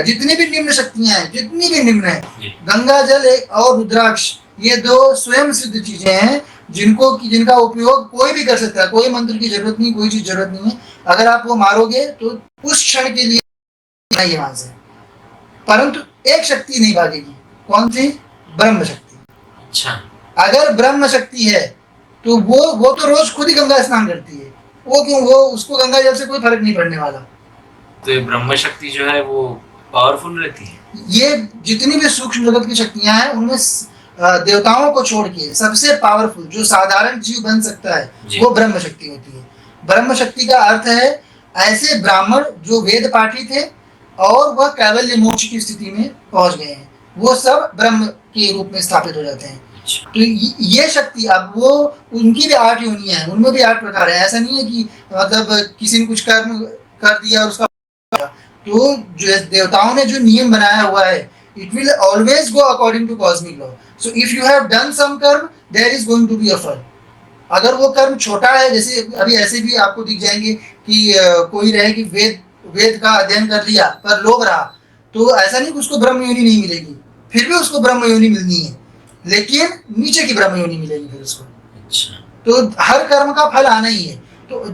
जितनी भी निम्न शक्तियां हैं, जितनी भी निम्न है, गंगा जल और रुद्राक्ष, ये दो स्वयं सिद्ध चीजें हैं जिनका उपयोग कोई भी कर सकता है। कोई मंत्र की जरूरत नहीं, कोई चीज जरूरत नहीं है। अगर आप वो मारोगे तो उस क्षण के लिए नहीं वहां से, परंतु एक शक्ति नहीं भागेगी। कौन सी? ब्रह्म शक्ति। अच्छा, अगर ब्रह्म शक्ति है तो वो तो रोज खुद ही गंगा स्नान करती है। वो क्यों? वो उसको गंगा जल से कोई फर्क नहीं पड़ने वाला। तो ये ब्रह्म शक्ति जो है वो पावरफुल रहती है। ये जितनी भी सूक्ष्म जगत की शक्तियां हैं उनमें देवताओं को छोड़ के सबसे पावरफुल जो साधारण जीव बन सकता है वो ब्रह्म शक्ति होती है। ब्रह्म शक्ति का अर्थ है ऐसे ब्राह्मण जो वेद पाठी थे और वह कैवल्य मोक्ष की स्थिति में पहुंच गए हैं, वो सब ब्रह्म के रूप में स्थापित हो जाते हैं। तो ये शक्ति, अब वो उनकी भी 8 योनियां हैं, उनमें भी 8 प्रकार है। ऐसा नहीं है कि मतलब किसी ने कुछ कर्म कर दिया और उसका, तो जो देवताओं ने जो नियम बनाया हुआ है, it will always go according to cosmic law. So if you have done some कर्म, there is going to be a फल। अगर वो कर्म छोटा है, जैसे अभी ऐसे भी आपको दिख जाएंगे कि कोई रहे कि वेद का अध्ययन कर लिया पर लोभ रहा, तो ऐसा नहीं कि उसको ब्रह्म योनि नहीं मिलेगी, फिर भी उसको ब्रह्म योनि मिलनी है, लेकिन नीचे की ब्रह्म योनि मिलेगी फिर उसको। अच्छा, तो हर कर्म का फल आना ही है। तो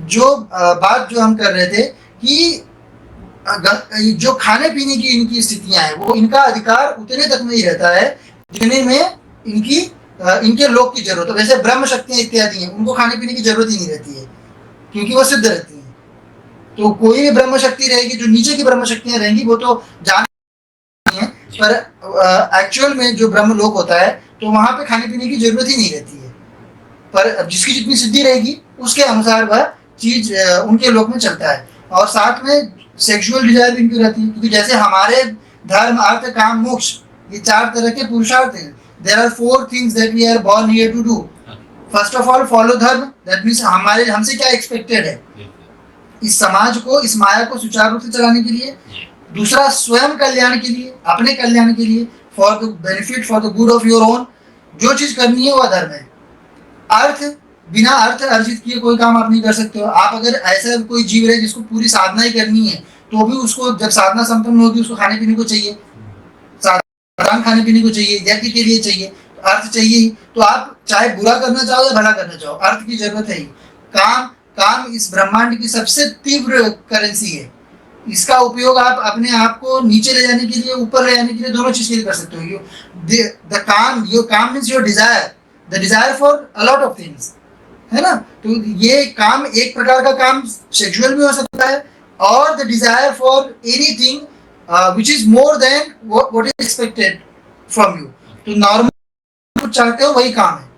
जो बात जो हम कर रहे थे कि जो खाने पीने की इनकी स्थितियां हैं, वो इनका अधिकार उतने तक में ही रहता है जितने में इनके लोक की जरूरत हो। वैसे ब्रह्म शक्तियां इत्यादि हैं, उनको खाने पीने की जरूरत ही नहीं रहती है क्योंकि वो सिद्ध रहती हैं। तो कोई भी ब्रह्म शक्ति रहेगी, जो नीचे की ब्रह्म शक्तियां रहेंगी वो तो जान है, पर एक्चुअल में जो ब्रह्म लोक होता है तो वहां पे खाने पीने की जरूरत ही नहीं रहती है। पर जिसकी जितनी सिद्धि रहेगी उसके अनुसार वह चीज उनके लोक में चलता है। और साथ में सेक्सुअल डिजायर भी इनकी रहती है, क्योंकि जैसे हमारे धर्म, अर्थ, काम, मोक्ष, ये 4 तरह के पुरुषार्थ हैं। There are 4 things that we are born here to do. First of all follow dharma, that means हमसे क्या एक्सपेक्टेड है इस समाज को, इस माया को सुचारू रूप से चलाने के लिए। दूसरा, स्वयं कल्याण के लिए, अपने कल्याण के लिए, for the benefit, for the good of your own, जो चीज करनी है वह धर्म है। अर्थ, बिना अर्थ अर्जित किए कोई काम आप नहीं कर सकते हो। आप अगर ऐसा कोई जीव है जिसको पूरी साधना ही करनी है, तो भी उसको जब साधना संपन्न होगी उसको खाने पीने को चाहिए, साधारण खाने पीने को चाहिए, यज्ञ के लिए चाहिए, अर्थ चाहिए ही। तो आप चाहे बुरा करना चाहो या भला करना चाहो, अर्थ की जरूरत है ही। काम इस ब्रह्मांड की सबसे तीव्र करेंसी है। इसका उपयोग आप अपने आप को नीचे ले जाने के लिए, ऊपर ले जाने के लिए, दोनों चीज के लिए कर सकते हो। योर काम means your desire, the desire for a lot of things, है ना। तो ये काम, एक प्रकार का काम सेक्सुअल भी हो सकता है, और the desire for anything which is more than what is expected from you. तो नॉर्मल कुछ चाहते हो वही काम है।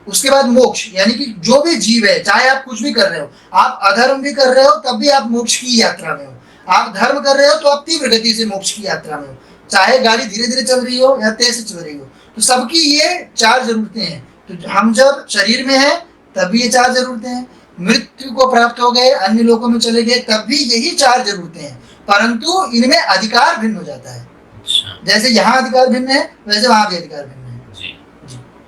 उसके बाद मोक्ष, यानी कि जो भी जीव है, चाहे आप कुछ भी कर रहे हो, आप अधर्म भी कर रहे हो तब भी आप मोक्ष की यात्रा में हो, आप धर्म कर रहे हो तो आप तीव्र गति से मोक्ष की यात्रा में हो, चाहे गाड़ी धीरे धीरे चल रही हो या तेज से चल रही हो। तो सबकी ये 4 जरूरतें हैं। तो हम जब शरीर में हैं तब भी ये 4 जरूरतें हैं, मृत्यु को प्राप्त हो गए, अन्य लोकों में चले गए, तब भी यही 4 जरूरतें हैं, परंतु इनमें अधिकार भिन्न हो जाता है। जैसे यहाँ अधिकार भिन्न है, वैसे वहां भी अधिकार भिन्न।